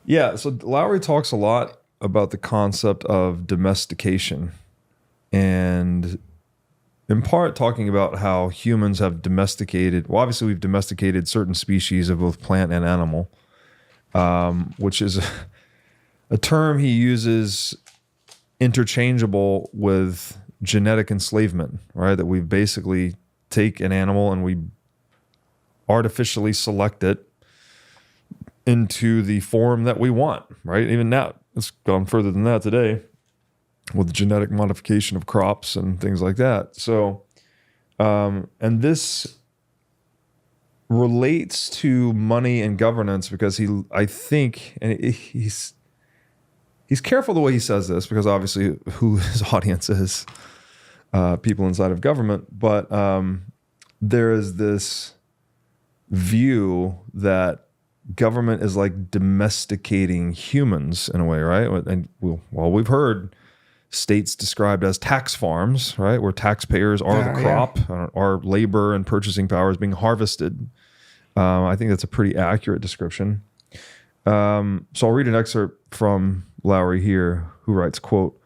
Yeah, so Lowry talks a lot about the concept of domestication, and in part talking about how humans have domesticated. Well, obviously, we've domesticated certain species of both plant and animal, which is a term he uses interchangeable with genetic enslavement, right? That we basically take an animal and we artificially select it into the form that we want, right? Even now, it's gone further than that today with genetic modification of crops and things like that. So, and this relates to money and governance because I think, and he's careful the way he says this because obviously who his audience is, people inside of government, but there is this view that government is like domesticating humans in a way, right? And we've heard states described as tax farms, right? Where taxpayers are the crop, our labor and purchasing power is being harvested. I think that's a pretty accurate description. So I'll read an excerpt from Lowry here, who writes, quote,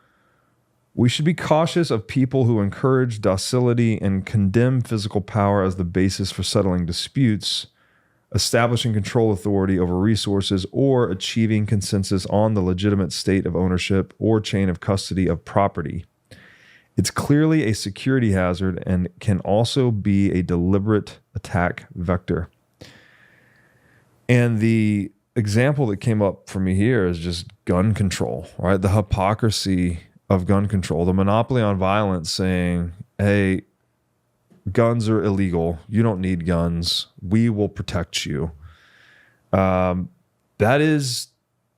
"We should be cautious of people who encourage docility and condemn physical power as the basis for settling disputes, establishing control authority over resources, or achieving consensus on the legitimate state of ownership or chain of custody of property. It's clearly a security hazard and can also be a deliberate attack vector." And the example that came up for me here is just gun control, right? The hypocrisy of gun control, the monopoly on violence saying, hey, guns are illegal. You don't need guns. We will protect you. That is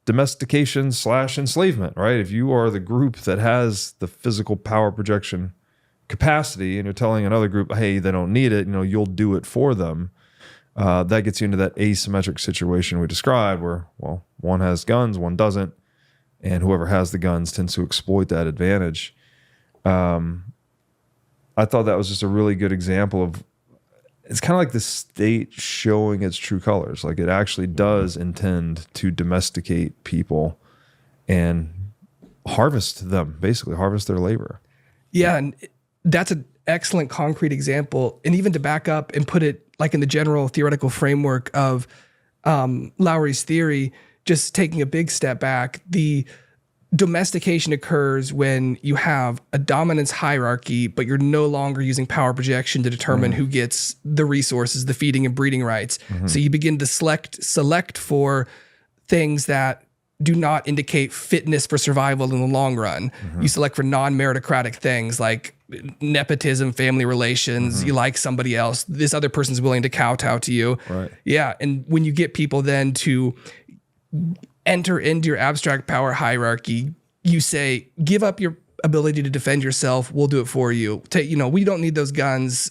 domestication / enslavement, right? If you are the group that has the physical power projection capacity and you're telling another group, hey, they don't need it, you'll do it for them. That gets you into that asymmetric situation we described where, well, one has guns, one doesn't, and whoever has the guns tends to exploit that advantage. I thought that was just a really good example of, it's kind of like the state showing its true colors. Like it actually does intend to domesticate people and harvest them, basically harvest their labor. Yeah, and that's an excellent concrete example. And even to back up and put it like in the general theoretical framework of Lowry's theory, just taking a big step back, the domestication occurs when you have a dominance hierarchy, but you're no longer using power projection to determine who gets the resources, the feeding and breeding rights. So you begin to select for things that do not indicate fitness for survival in the long run. You select for non-meritocratic things like nepotism, family relations. You like somebody else. This other person's willing to kowtow to you. Right. Yeah. And when you get people then to enter into your abstract power hierarchy, you say, give up your ability to defend yourself. We'll do it for you. We don't need those guns.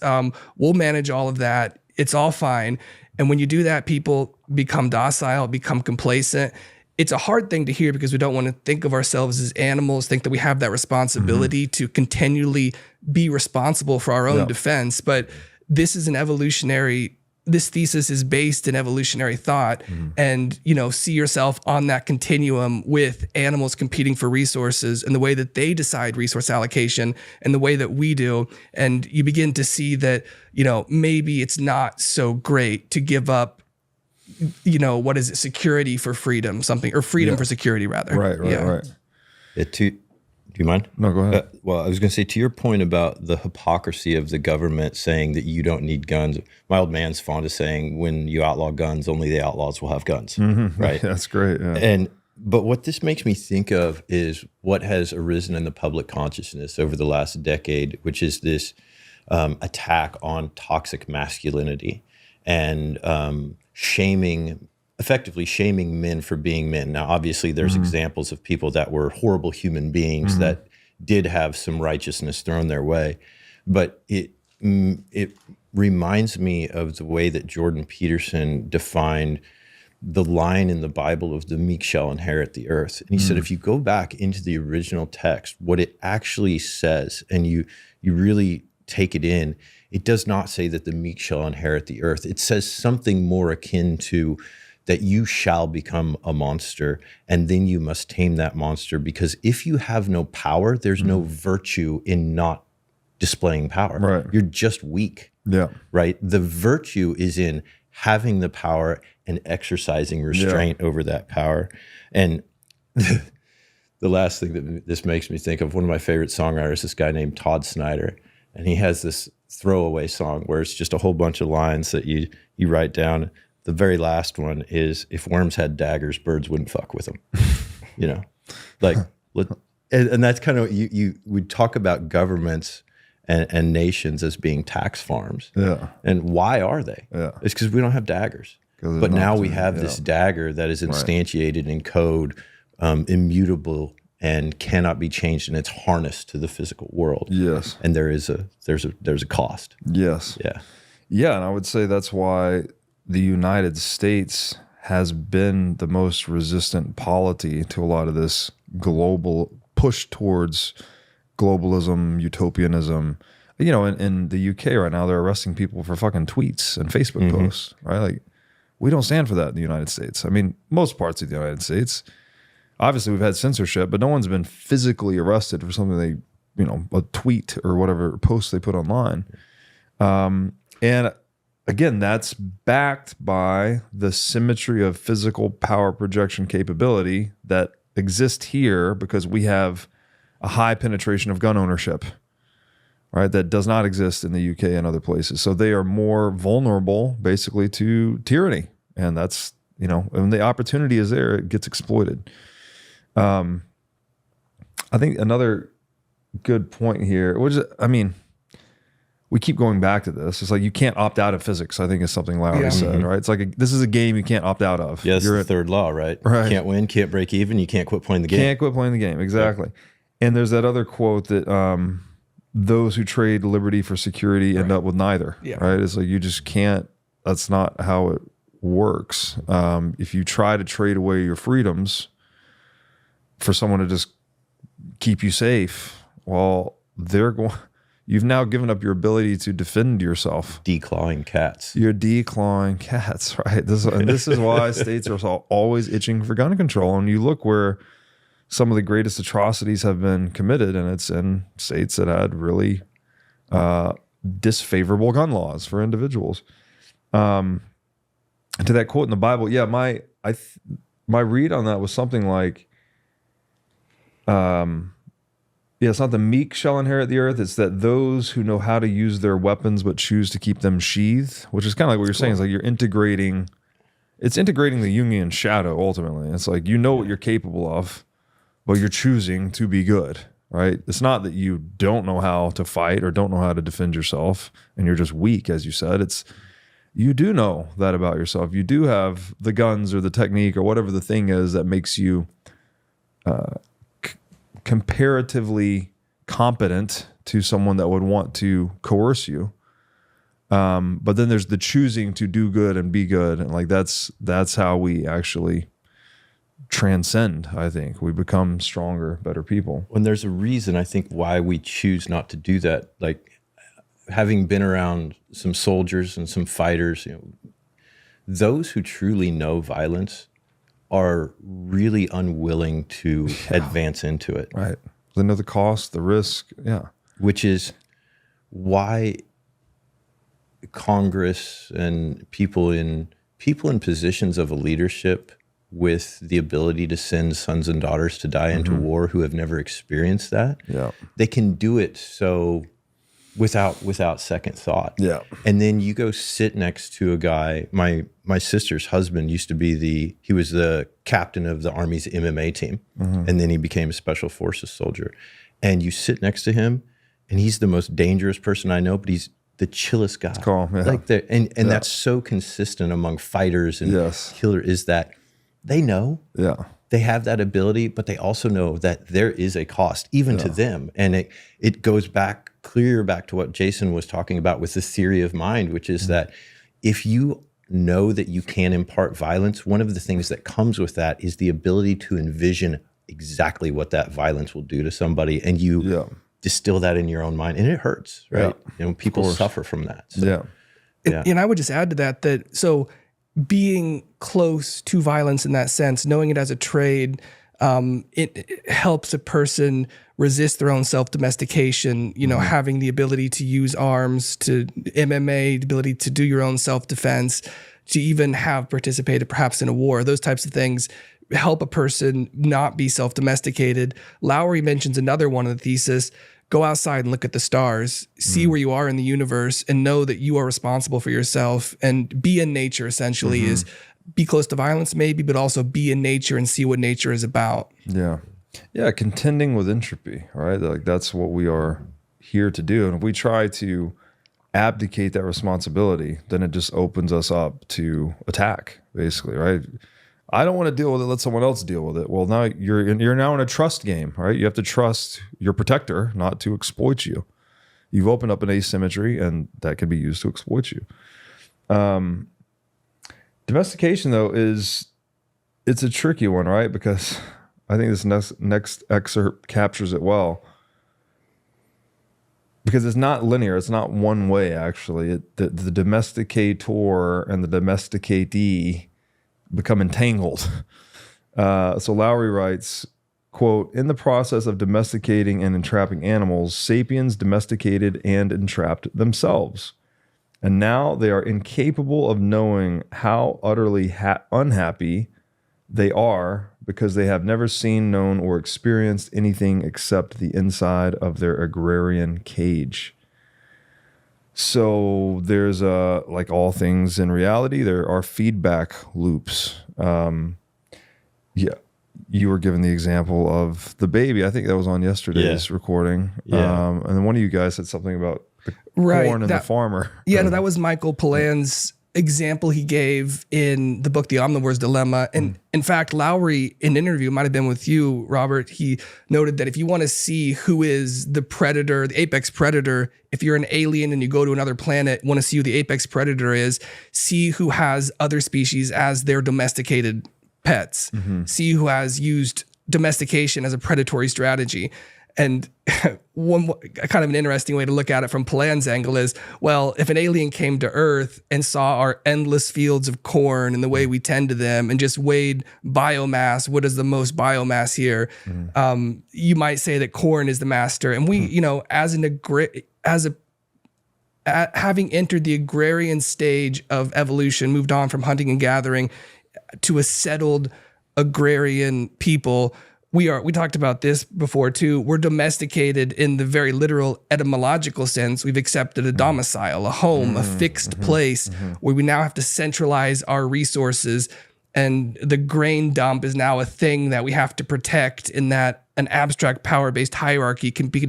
We'll manage all of that. It's all fine. And when you do that, people become docile, become complacent. It's a hard thing to hear because we don't want to think of ourselves as animals, think that we have that responsibility to continually be responsible for our own defense. But this is this thesis is based in evolutionary thought, and, see yourself on that continuum with animals competing for resources and the way that they decide resource allocation and the way that we do. And you begin to see that, maybe it's not so great to give up, what is it? Security for freedom, or freedom for security rather. Right. Do you mind? No, go ahead. Well, I was going to say, to your point about the hypocrisy of the government saying that you don't need guns, my old man's fond of saying, when you outlaw guns, only the outlaws will have guns, right? That's great. Yeah. But what this makes me think of is what has arisen in the public consciousness over the last decade, which is this attack on toxic masculinity and effectively shaming men for being men. Now, obviously, there's examples of people that were horrible human beings that did have some righteousness thrown their way. But it reminds me of the way that Jordan Peterson defined the line in the Bible of the meek shall inherit the earth. And he said, if you go back into the original text, what it actually says, and you really take it in, it does not say that the meek shall inherit the earth. It says something more akin to that you shall become a monster, and then you must tame that monster, because if you have no power, there's no virtue in not displaying power. Right. You're just weak. Yeah. Right? The virtue is in having the power and exercising restraint over that power. And the last thing that this makes me think of, one of my favorite songwriters, this guy named Todd Snyder, and he has this throwaway song where it's just a whole bunch of lines that you write down. The very last one is, if worms had daggers, birds wouldn't fuck with them. You know, like, and that's kind of, you would talk about governments and nations as being tax farms. Yeah. And why are they? Yeah. It's because we don't have daggers. But now we have this dagger that is instantiated in code, immutable, and cannot be changed, and it's harnessed to the physical world. Yes. And there's a cost. Yes. Yeah. Yeah, and I would say that's why the United States has been the most resistant polity to a lot of this global push towards globalism, utopianism. You know, in the UK right now, they're arresting people for fucking tweets and Facebook posts, right? Like, we don't stand for that in the United States. I mean, most parts of the United States. Obviously, we've had censorship, but no one's been physically arrested for something they, you know, a tweet or whatever post they put online. And again, that's backed by the symmetry of physical power projection capability that exists here because we have a high penetration of gun ownership, right? That does not exist in the UK and other places. So they are more vulnerable basically to tyranny. And that's, you know, when the opportunity is there, it gets exploited. I think another good point here, which is, I mean, we keep going back to this. It's like you can't opt out of physics, I think is something Lowry said, right? It's like this is a game you can't opt out of. Yeah, that's the third law, right? Right. You can't win, can't break even, you can't quit playing the game. Can't quit playing the game, exactly. And there's that other quote that those who trade liberty for security end up with neither, right? It's like you just can't, that's not how it works. If you try to trade away your freedoms for someone to just keep you safe, well, you've now given up your ability to defend yourself. Declawing cats. You're declawing cats, right? This is why states are always itching for gun control. And you look where some of the greatest atrocities have been committed, and it's in states that had really disfavorable gun laws for individuals. To that quote in the Bible, yeah, my read on that was something like, it's not the meek shall inherit the earth. It's that those who know how to use their weapons but choose to keep them sheathed, which is kind of like what you're saying. It's like you're integrating the Jungian shadow ultimately. It's like you know what you're capable of, but you're choosing to be good, right? It's not that you don't know how to fight or don't know how to defend yourself and you're just weak, as you said. It's you do know that about yourself. You do have the guns or the technique or whatever the thing is that makes you comparatively competent to someone that would want to coerce you. But then there's the choosing to do good and be good. And like, that's how we actually transcend. I think we become stronger, better people. And there's a reason, I think, why we choose not to do that. Like, having been around some soldiers and some fighters, you know, those who truly know violence are really unwilling to advance into it. Right. They know the cost, the risk. Yeah. Which is why Congress and people in positions of a leadership with the ability to send sons and daughters to die into war who have never experienced that, they can do it so without second thought. Yeah. And then you go sit next to a guy. My sister's husband used to be he was the captain of the Army's MMA team. And then he became a special forces soldier. And you sit next to him and he's the most dangerous person I know, but he's the chillest guy. Calm, yeah. Like that's so consistent among fighters and killers, is that they know. Yeah. They have that ability, but they also know that there is a cost, even to them. And it goes clear back to what Jason was talking about with the theory of mind, which is that if you know that you can impart violence, one of the things that comes with that is the ability to envision exactly what that violence will do to somebody. And you distill that in your own mind, and it hurts, right? You know, people suffer from that. So, And I would just add to that, so being close to violence in that sense, knowing it as a trade, it helps a person resist their own self-domestication, having the ability to use arms, to MMA, the ability to do your own self-defense, to even have participated perhaps in a war. Those types of things help a person not be self-domesticated. Lowry mentions another one in the thesis: go outside and look at the stars, see where you are in the universe, and know that you are responsible for yourself. And be in nature, essentially, is be close to violence maybe, but also be in nature and see what nature is about. Yeah. Yeah, contending with entropy, right? Like that's what we are here to do. And if we try to abdicate that responsibility, then it just opens us up to attack, basically, right? I don't want to deal with it, let someone else deal with it. Well, now you're now in a trust game, right? You have to trust your protector not to exploit you. You've opened up an asymmetry, and that can be used to exploit you. Domestication, though, it's a tricky one, right? Because I think this next excerpt captures it well. Because it's not linear. It's not one way, actually. The domesticator and the domesticatee become entangled. So Lowry writes, quote, in the process of domesticating and entrapping animals, sapiens domesticated and entrapped themselves. And now they are incapable of knowing how utterly unhappy they are, because they have never seen, known, or experienced anything except the inside of their agrarian cage. So there's like all things in reality, there are feedback loops. Yeah, you were given the example of the baby. I think that was on yesterday's recording. Yeah. And then one of you guys said something about the corn and the farmer. Yeah, no, that was Michael Pollan's example he gave in the book, The Omnivore's Dilemma. And in fact, Lowry, in an interview, might have been with you, Robert, he noted that if you want to see who is the predator, the apex predator, if you're an alien and you go to another planet, want to see who the apex predator is, see who has other species as their domesticated pets, see who has used domestication as a predatory strategy. And one kind of an interesting way to look at it from Pollan's angle is, well, if an alien came to Earth and saw our endless fields of corn and the way we tend to them and just weighed biomass, what is the most biomass here? You might say that corn is the master. And we, having entered the agrarian stage of evolution, moved on from hunting and gathering to a settled agrarian people, we talked about this before too. We're domesticated in the very literal etymological sense. We've accepted a domicile, a home, a fixed place where we now have to centralize our resources. And the grain dump is now a thing that we have to protect, in that an abstract power-based hierarchy can be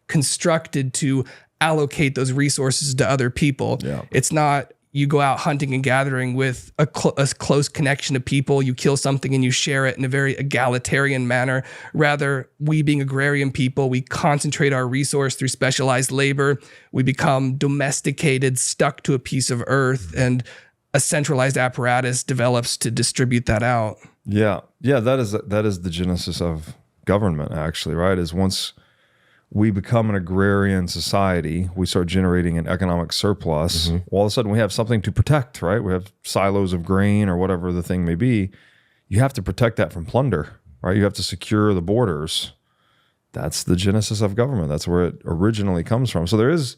constructed to allocate those resources to other people. Yeah. It's not you go out hunting and gathering with a close connection to people, you kill something and you share it in a very egalitarian manner. Rather, we being agrarian people, we concentrate our resource through specialized labor. We become domesticated, stuck to a piece of earth, and a centralized apparatus develops to distribute that out. Yeah. Yeah, that is the genesis of government, actually, right? Is once we become an agrarian society, we start generating an economic surplus. All of a sudden we have something to protect, right? We have silos of grain or whatever the thing may be. You have to protect that from plunder, right? You have to secure the borders. That's the genesis of government. That's where it originally comes from. So there is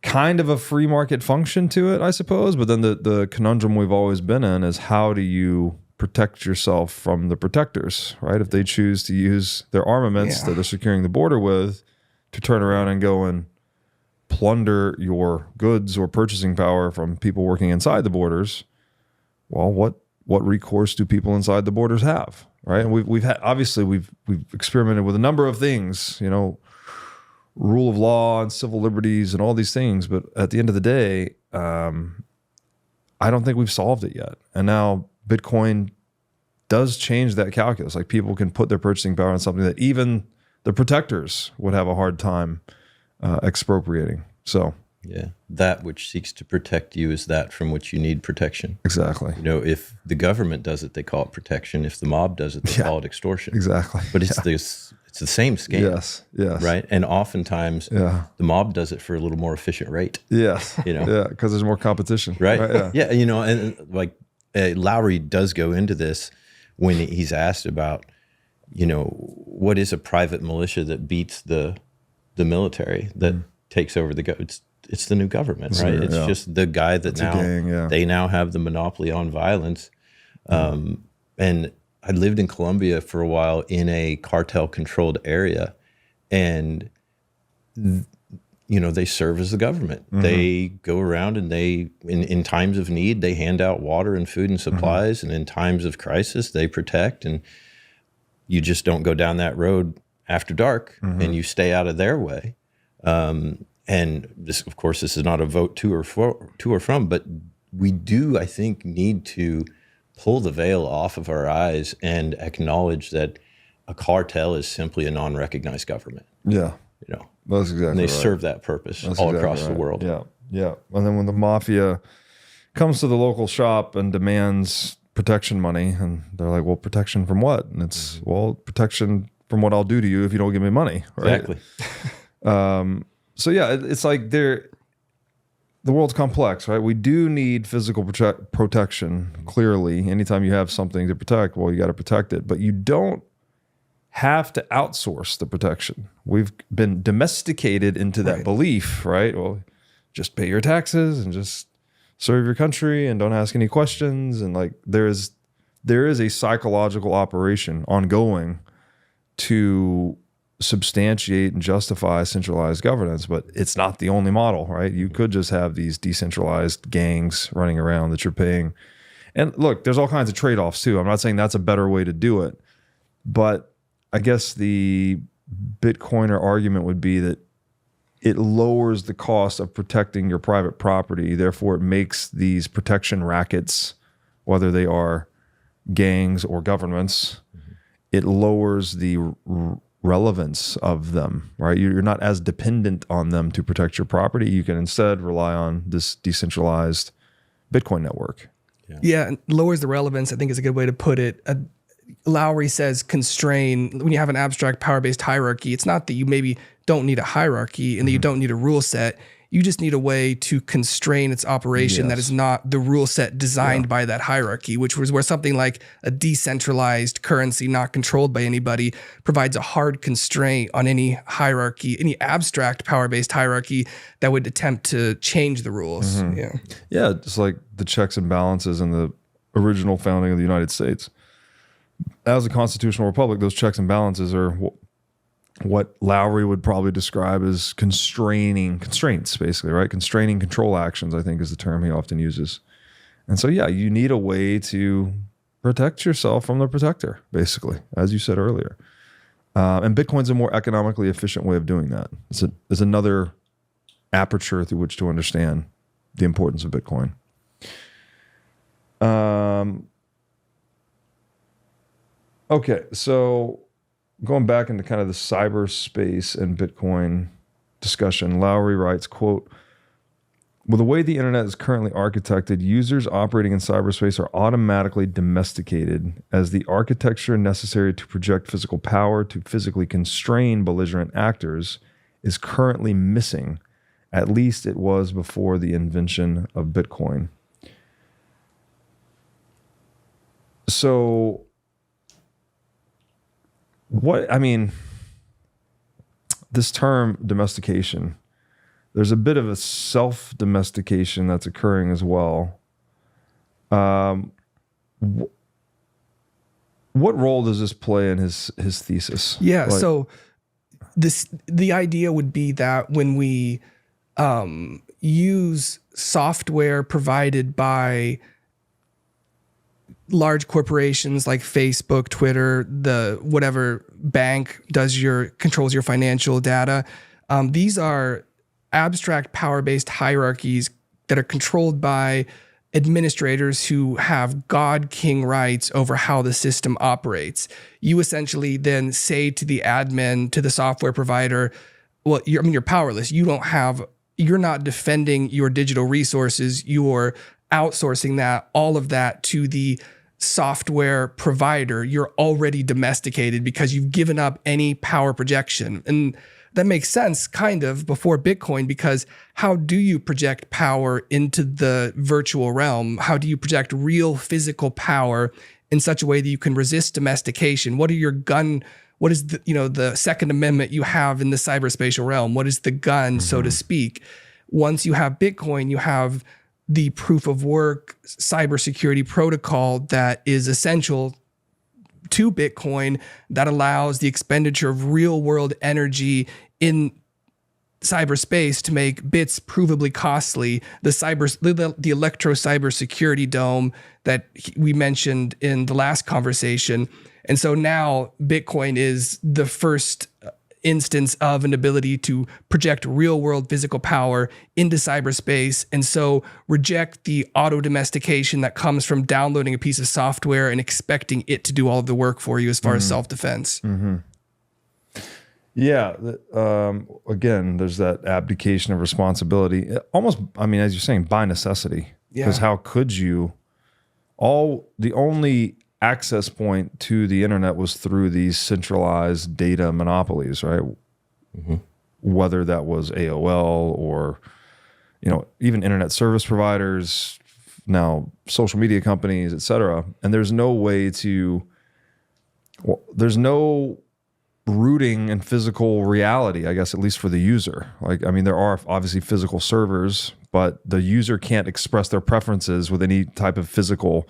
kind of a free market function to it, I suppose. But then the conundrum we've always been in is, how do you protect yourself from the protectors, right? If they choose to use their armaments that they're securing the border with to turn around and go and plunder your goods or purchasing power from people working inside the borders, well, what recourse do people inside the borders have, right? And we've experimented with a number of things, rule of law and civil liberties and all these things, but at the end of the day, I don't think we've solved it yet. And now Bitcoin does change that calculus. Like, people can put their purchasing power on something that even the protectors would have a hard time expropriating. So yeah, that which seeks to protect you is that from which you need protection. Exactly. If the government does it, they call it protection. If the mob does it, they call it extortion. Exactly. But it's It's the same scam. Yes. Right. And oftentimes the mob does it for a little more efficient rate. Yes. Yeah. Because there's more competition. Right. Yeah. And like Lowry does go into this when he's asked about, what is a private militia that beats the military that takes over it's the new government, right? It's just the guy that they now have the monopoly on violence. And I lived in Colombia for a while in a cartel controlled area, and they serve as the government. They go around and in times of need, they hand out water and food and supplies. And in times of crisis, they protect. And you just don't go down that road after dark and you stay out of their way. And this, of course, this is not a vote to or from, but we do, I think, need to pull the veil off of our eyes and acknowledge that a cartel is simply a non-recognized government. Yeah. That's exactly and they right. serve that purpose all across the world. Yeah. And then when the mafia comes to the local shop and demands protection money, and they're like, well, protection from what? And it's, well, protection from what I'll do to you if you don't give me money. Right? Exactly. So yeah, it's like the world's complex, right? We do need physical protection, clearly. Anytime you have something to protect, well, you got to protect it. But you don't have to outsource the protection. We've been domesticated into that belief, right? Well, just pay your taxes and just serve your country and don't ask any questions. And like there is a psychological operation ongoing to substantiate and justify centralized governance, but it's not the only model, right? You could just have these decentralized gangs running around that you're paying. And look, there's all kinds of trade-offs too. I'm not saying that's a better way to do it, but I guess the Bitcoiner argument would be that it lowers the cost of protecting your private property. Therefore, it makes these protection rackets, whether they are gangs or governments, it lowers the relevance of them, right? You're not as dependent on them to protect your property. You can instead rely on this decentralized Bitcoin network. Yeah, and lowers the relevance, I think is a good way to put it. Lowry says constrain. When you have an abstract power-based hierarchy, it's not that you maybe don't need a hierarchy and that you don't need a rule set. You just need a way to constrain its operation that is not the rule set designed by that hierarchy, which was where something like a decentralized currency not controlled by anybody provides a hard constraint on any hierarchy, any abstract power-based hierarchy that would attempt to change the rules. Yeah, just like the checks and balances in the original founding of the United States. As a constitutional republic, those checks and balances are what Lowry would probably describe as constraints, basically, right? Constraining control actions, I think, is the term he often uses. And so, yeah, you need a way to protect yourself from the protector, basically, as you said earlier. And Bitcoin's a more economically efficient way of doing that. It's another aperture through which to understand the importance of Bitcoin. Okay, so going back into kind of the cyberspace and Bitcoin discussion, Lowry writes, quote, well, the way the internet is currently architected, users operating in cyberspace are automatically domesticated as the architecture necessary to project physical power to physically constrain belligerent actors is currently missing. At least it was before the invention of Bitcoin. So this term domestication, there's a bit of a self-domestication that's occurring as well. What role does this play in his thesis? Yeah, so the idea would be that when we use software provided by large corporations like Facebook, Twitter, the whatever bank controls your financial data. These are abstract power-based hierarchies that are controlled by administrators who have God-king rights over how the system operates. You essentially then say to the admin, to the software provider, well, you're powerless. You're not defending your digital resources. You're outsourcing all of that to the software provider, you're already domesticated because you've given up any power projection. And that makes sense kind of before Bitcoin, because how do you project power into the virtual realm? How do you project real physical power in such a way that you can resist domestication? What is the Second Amendment you have in the cyberspatial realm? What is the gun, so to speak? Once you have Bitcoin, you have the proof of work cybersecurity protocol that is essential to Bitcoin, that allows the expenditure of real world energy in cyberspace to make bits provably costly. The electro cybersecurity dome that we mentioned in the last conversation. And so now Bitcoin is the first instance of an ability to project real world physical power into cyberspace. And so reject the auto domestication that comes from downloading a piece of software and expecting it to do all of the work for you as far as self-defense. Yeah. Again, there's that abdication of responsibility. Almost, I mean, as you're saying, by necessity. Because how could you? The only access point to the internet was through these centralized data monopolies, right? Whether that was AOL or, even internet service providers, now social media companies, et cetera. And there's no rooting in physical reality, I guess, at least for the user. There are obviously physical servers, but the user can't express their preferences with any type of physical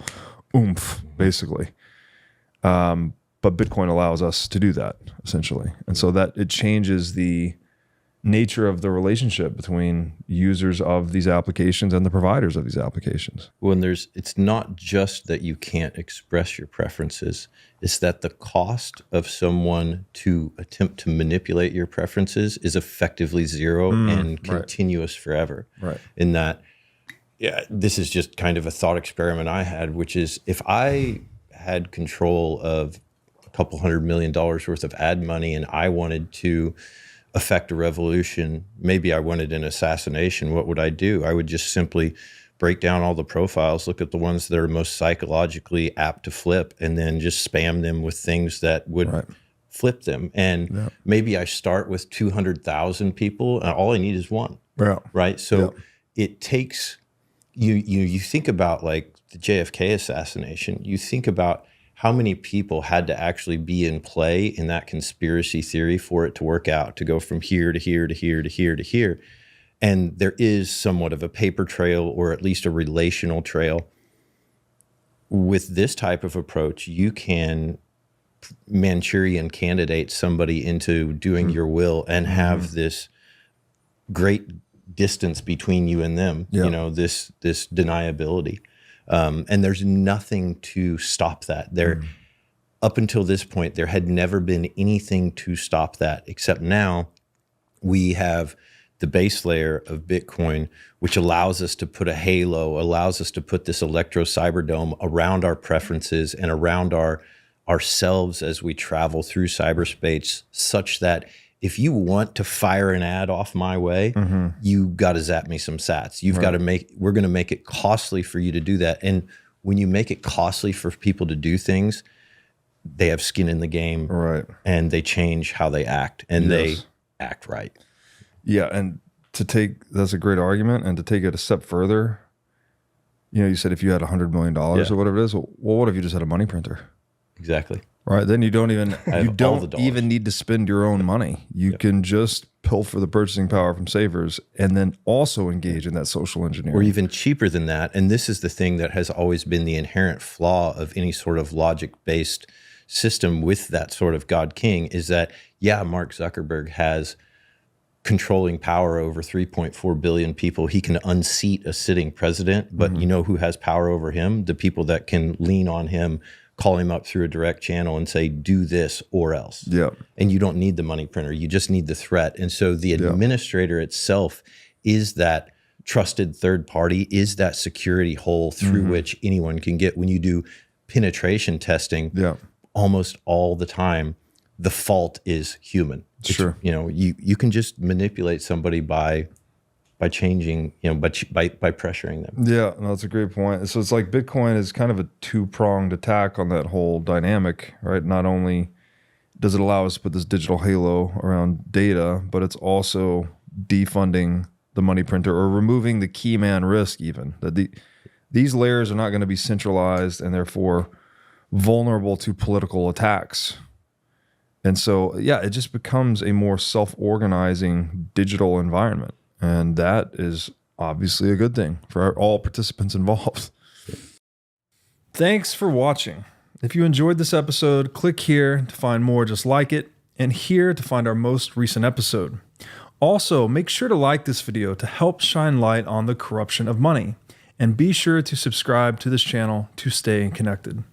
oomph, basically. But Bitcoin allows us to do that, essentially. And so that it changes the nature of the relationship between users of these applications and the providers of these applications. When it's not just that you can't express your preferences, it's that the cost of someone to attempt to manipulate your preferences is effectively zero and continuous forever. Right. In that, this is just kind of a thought experiment I had, which is if I had control of a couple $100 million worth of ad money and I wanted to affect a revolution, maybe I wanted an assassination, what would I do? I would just simply break down all the profiles, look at the ones that are most psychologically apt to flip, and then just spam them with things that would flip them. And maybe I start with 200,000 people, and all I need is one. Right? So it takes, you think about like the JFK assassination, you think about how many people had to actually be in play in that conspiracy theory for it to work out, to go from here to here to here to here to here. And there is somewhat of a paper trail, or at least a relational trail. With this type of approach, you can Manchurian candidate somebody into doing your will and have this great distance between you and them, this deniability. And there's nothing to stop that. Up until this point, there had never been anything to stop that, except now we have the base layer of Bitcoin, which allows us to put a halo, allows us to put this electro cyberdome around our preferences and around ourselves as we travel through cyberspace, such that if you want to fire an ad off my way, you got to zap me some sats. You've got to we're going to make it costly for you to do that. And when you make it costly for people to do things, they have skin in the game, and they change how they act, and they act right. Yeah. And that's a great argument. And to take it a step further, you said if you had $100 million or whatever it is, well, what if you just had a money printer? Exactly. Right. Then you don't even need to spend your own money. You can just pilfer the purchasing power from savers and then also engage in that social engineering. Or even cheaper than that. And this is the thing that has always been the inherent flaw of any sort of logic-based system with that sort of God King, is that, Mark Zuckerberg has controlling power over 3.4 billion people. He can unseat a sitting president, but you know who has power over him? The people that can lean on him, call him up through a direct channel and say, do this or else. And you don't need the money printer. You just need the threat. And so the administrator itself is that trusted third party, is that security hole through which anyone can get. When you do penetration testing, almost all the time, the fault is human. You can just manipulate somebody by by changing, by pressuring them. Yeah, no, that's a great point. So it's like Bitcoin is kind of a two-pronged attack on that whole dynamic, right? Not only does it allow us to put this digital halo around data, but it's also defunding the money printer or removing the key man risk even. That these layers are not going to be centralized and therefore vulnerable to political attacks. And so, yeah, it just becomes a more self-organizing digital environment. And that is obviously a good thing for all participants involved. Thanks for watching. If you enjoyed this episode, click here to find more just like it, and here to find our most recent episode. Also, make sure to like this video to help shine light on the corruption of money, and be sure to subscribe to this channel to stay connected.